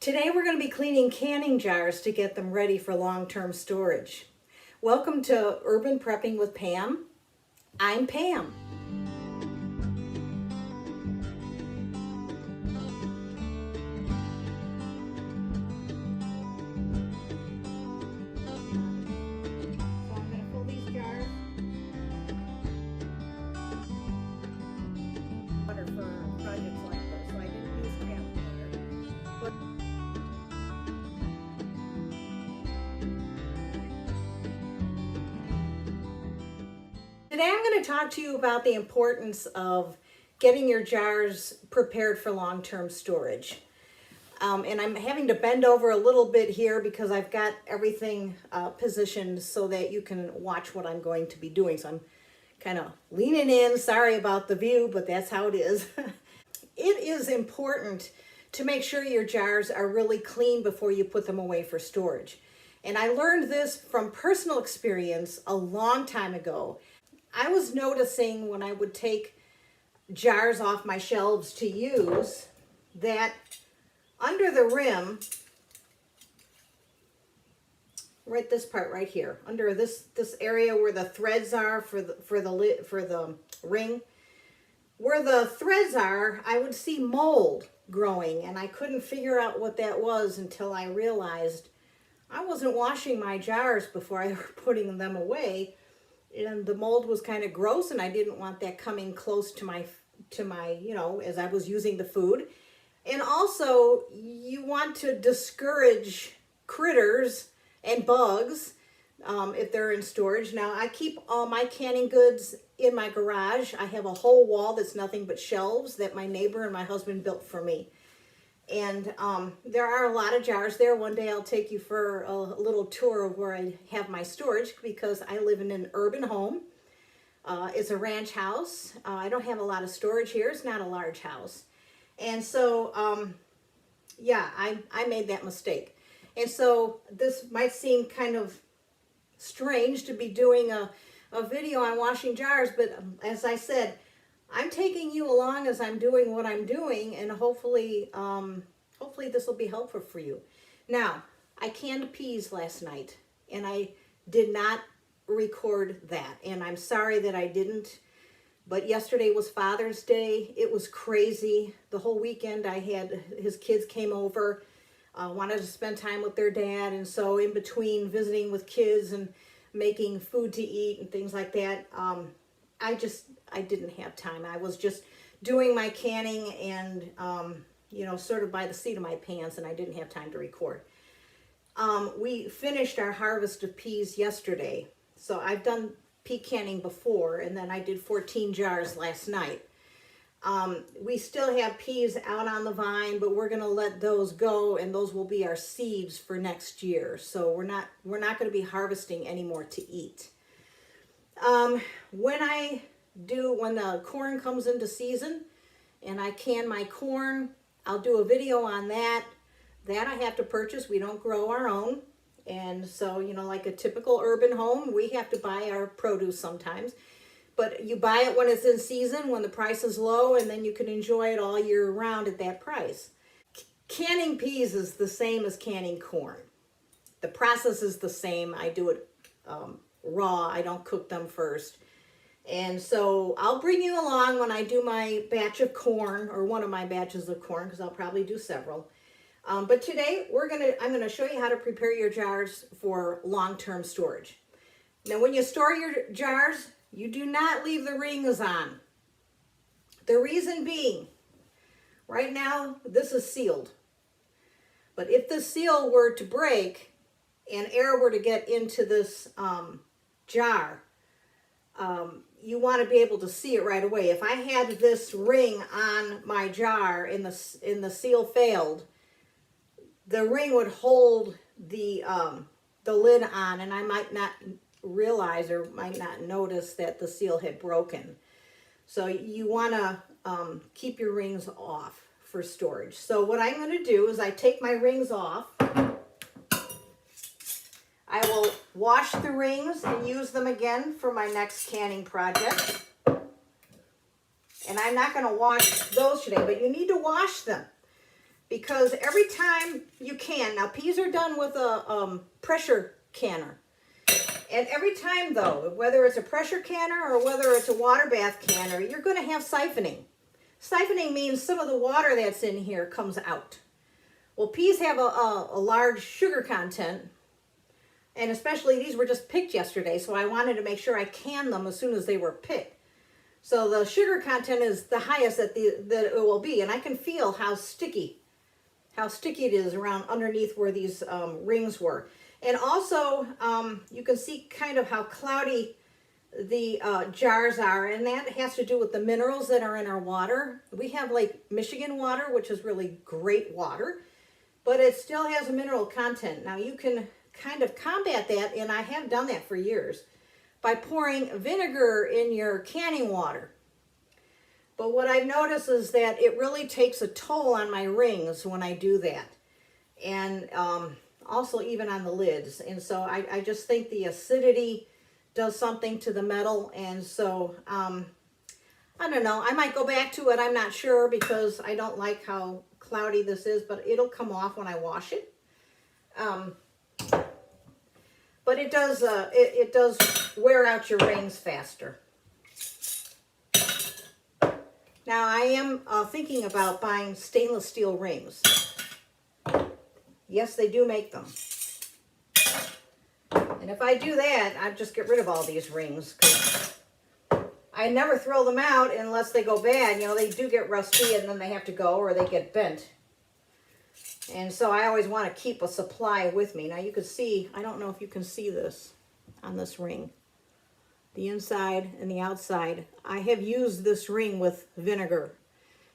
Today we're going to be cleaning canning jars to get them ready for long-term storage. Welcome to Urban Prepping with Pam. I'm Pam. So I'm going to fill these jars. Water for projects like this, so I didn't use tap water. But today I'm going to talk to you about the importance of getting your jars prepared for long-term storage. And I'm having to bend over a little bit here because I've got everything positioned so that you can watch what I'm going to be doing. So I'm kind of leaning in. Sorry about the view, but that's how it is. It is important to make sure your jars are really clean before you put them away for storage. And I learned this from personal experience a long time ago. I was noticing when I would take jars off my shelves to use that under the rim, right this part right here, under this area where the threads are for the ring, where the threads are, I would see mold growing, and I couldn't figure out what that was until I realized I wasn't washing my jars before I was putting them away, and the mold was kind of gross, and I didn't want that coming close to my as I was using the food. And also, you want to discourage critters and bugs if they're in storage. Now, I keep all my canning goods in my garage. I have a whole wall that's nothing but shelves that my neighbor and my husband built for me. And there are a lot of jars there. One day I'll take you for a little tour of where I have my storage because I live in an urban home. It's a ranch house. I don't have a lot of storage here. It's not a large house. And so, yeah, I made that mistake. And so this might seem kind of strange to be doing a video on washing jars, but as I said, I'm taking you along as I'm doing what I'm doing, and hopefully this will be helpful for you. Now, I canned peas last night, and I did not record that, and I'm sorry that I didn't. But yesterday was Father's Day. It was crazy. The whole weekend his kids came over, wanted to spend time with their dad. And so in between visiting with kids and making food to eat and things like that, I didn't have time. I was just doing my canning and, sort of by the seat of my pants, and I didn't have time to record. We finished our harvest of peas yesterday. So I've done pea canning before, and then I did 14 jars last night. We still have peas out on the vine, but we're going to let those go, and those will be our seeds for next year. So we're not going to be harvesting anymore to eat. When the corn comes into season and I can my corn, I'll do a video on that. That I have to purchase. We don't grow our own. And so, like a typical urban home, we have to buy our produce sometimes. But you buy it when it's in season, when the price is low, and then you can enjoy it all year round at that price. Canning peas is the same as canning corn. The process is the same. I do it raw. I don't cook them first. And so I'll bring you along when I do my batch of corn, or one of my batches of corn, because I'll probably do several. But today I'm gonna show you how to prepare your jars for long-term storage. Now, when you store your jars, you do not leave the rings on. The reason being, right now this is sealed. But if the seal were to break and air were to get into this jar, you want to be able to see it right away. If I had this ring on my jar and the seal failed, the ring would hold the lid on, and I might not realize or might not notice that the seal had broken. So you want to keep your rings off for storage. So what I'm going to do is I take my rings off. I will wash the rings and use them again for my next canning project. And I'm not going to wash those today, but you need to wash them. because every time you can, now peas are done with a pressure canner. And every time though, whether it's a pressure canner or whether it's a water bath canner, you're going to have siphoning. Siphoning means some of the water that's in here comes out. Well, peas have a large sugar content, and especially these were just picked yesterday, so I wanted to make sure I canned them as soon as they were picked. So the sugar content is the highest that it will be, and I can feel how sticky it is around underneath where these rings were. And also, you can see kind of how cloudy the jars are, and that has to do with the minerals that are in our water. We have Lake Michigan water, which is really great water, but it still has a mineral content. Now you can kind of combat that, and I have done that for years, by pouring vinegar in your canning water. But what I've noticed is that it really takes a toll on my rings when I do that. And also even on the lids. And so I just think the acidity does something to the metal. And so, I don't know, I might go back to it. I'm not sure because I don't like how cloudy this is, but it'll come off when I wash it. But it does wear out your rings faster. Now I am thinking about buying stainless steel rings. Yes, they do make them. And if I do that, I'd just get rid of all these rings, because I never throw them out unless they go bad. You know, they do get rusty and then they have to go, or they get bent. And so I always want to keep a supply with me. Now you can see, I don't know if you can see this on this ring, the inside and the outside. I have used this ring with vinegar,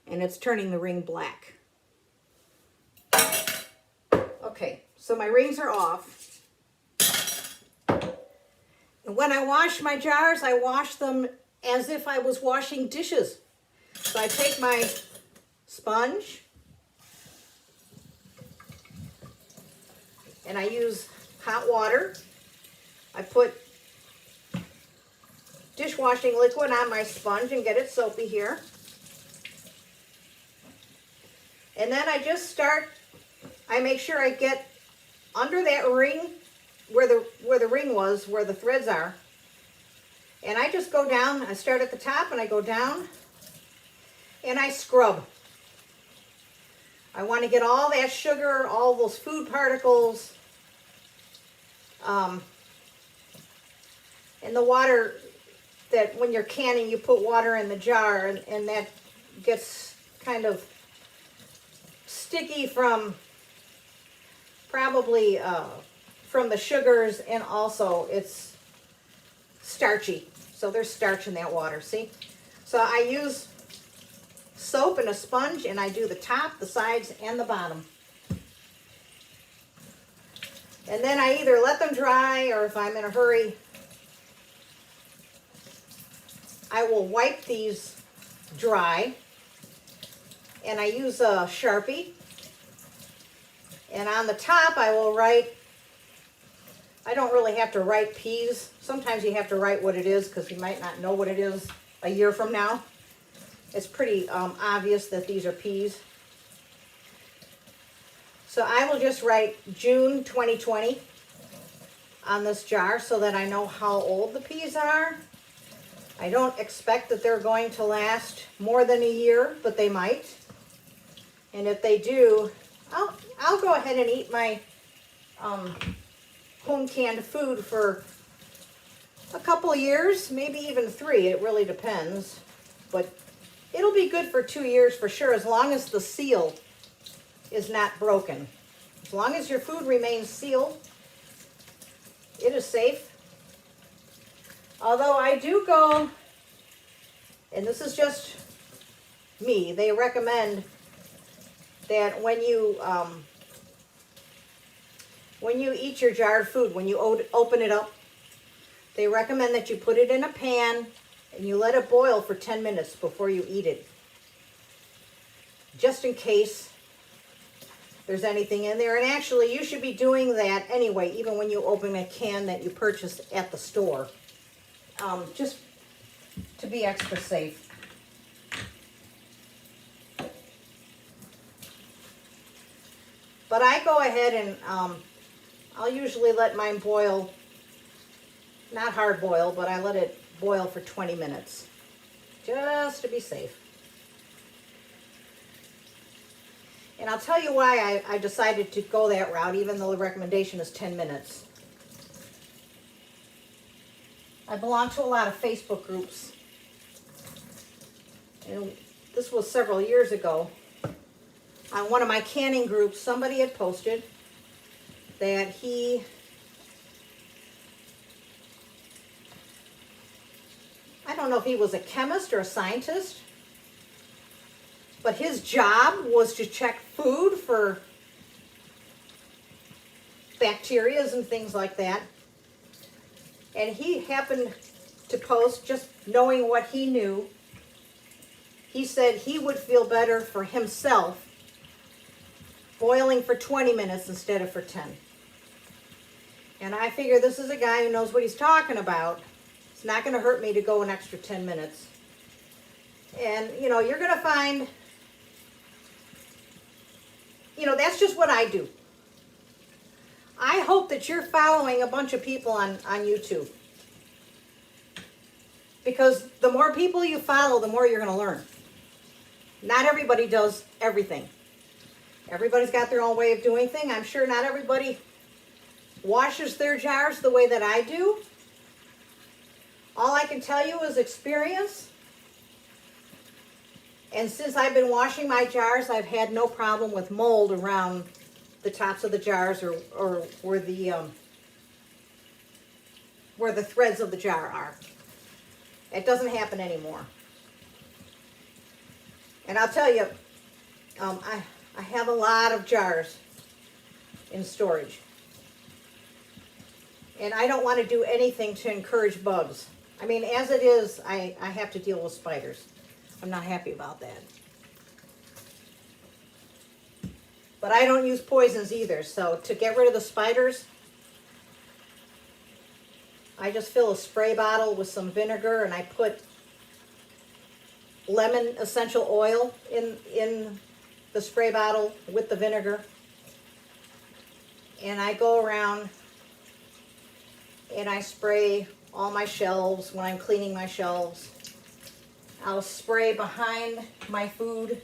and it's turning the ring black. Okay, so my rings are off. And when I wash my jars, I wash them as if I was washing dishes. So I take my sponge, and I use hot water. I put dishwashing liquid on my sponge and get it soapy here. And then I just start, I make sure I get under that ring where the ring was, where the threads are. And I just go down, I start at the top and I go down and I scrub. I want to get all that sugar, all those food particles, and the water that when you're canning, you put water in the jar, and that gets kind of sticky from probably from the sugars, and also it's starchy. So there's starch in that water, see? So I use soap and a sponge, and I do the top, the sides, and the bottom. And then I either let them dry, or if I'm in a hurry, I will wipe these dry, and I use a Sharpie. And on the top I will write, I don't really have to write peas. Sometimes you have to write what it is because you might not know what it is a year from now. It's pretty obvious that these are peas. So I will just write June 2020 on this jar so that I know how old the peas are. I don't expect that they're going to last more than a year, but they might. And if they do, I'll go ahead and eat my home canned food for a couple of years, maybe even 3. It really depends. But it'll be good for 2 years for sure, as long as the seal is not broken. As long as your food remains sealed, it is safe. Although I do go, and this is just me, they recommend that when you eat your jarred food, when you open it up, they recommend that you put it in a pan and you let it boil for 10 minutes before you eat it. Just in case there's anything in there. And actually, you should be doing that anyway, even when you open a can that you purchased at the store. Just to be extra safe. But I go ahead and I'll usually let mine boil, not hard boil, but I let it boil for 20 minutes, just to be safe. And I'll tell you why I decided to go that route, even though the recommendation is 10 minutes. I belong to a lot of Facebook groups. And this was several years ago. On one of my canning groups, somebody had posted that I don't know if he was a chemist or a scientist, but his job was to check food for bacteria and things like that. And he happened to post, just knowing what he knew, he said he would feel better for himself boiling for 20 minutes instead of for 10. And I figure this is a guy who knows what he's talking about. It's not going to hurt me to go an extra 10 minutes. And, you know, you're going to find, you know, that's just what I do. I hope that you're following a bunch of people on YouTube. Because the more people you follow, the more you're going to learn. Not everybody does everything. Everybody's got their own way of doing things. I'm sure not everybody washes their jars the way that I do. All I can tell you is experience. And since I've been washing my jars, I've had no problem with mold around the tops of the jars or where the threads of the jar are. It doesn't happen anymore. And I'll tell you, I have a lot of jars in storage. And I don't want to do anything to encourage bugs. I mean, as it is, I have to deal with spiders. I'm not happy about that. But I don't use poisons either. So to get rid of the spiders, I just fill a spray bottle with some vinegar and I put lemon essential oil in the spray bottle with the vinegar. And I go around and I spray all my shelves when I'm cleaning my shelves. I'll spray behind my food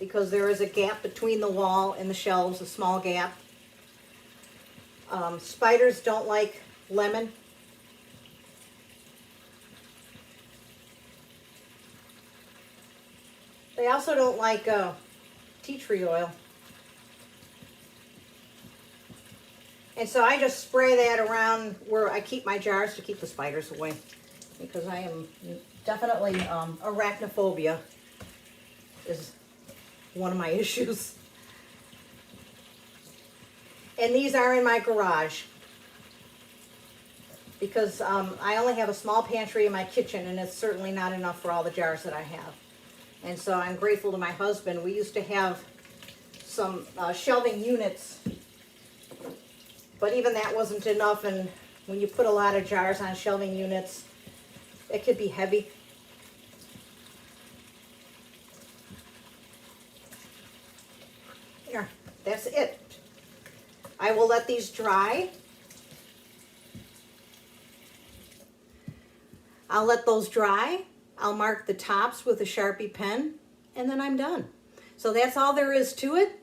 because there is a gap between the wall and the shelves, a small gap. Spiders don't like lemon. They also don't like tea tree oil. And so I just spray that around where I keep my jars to keep the spiders away. Because I am definitely, arachnophobia is one of my issues. And these are in my garage. Because I only have a small pantry in my kitchen and it's certainly not enough for all the jars that I have. And so I'm grateful to my husband. We used to have some shelving units, but even that wasn't enough. And when you put a lot of jars on shelving units, it could be heavy. Here, that's it. I will let these dry. I'll let those dry. I'll mark the tops with a Sharpie pen, and then I'm done. So that's all there is to it.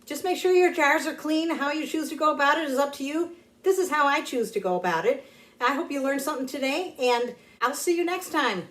Just make sure your jars are clean. How you choose to go about it is up to you. This is how I choose to go about it. I hope you learned something today, and I'll see you next time.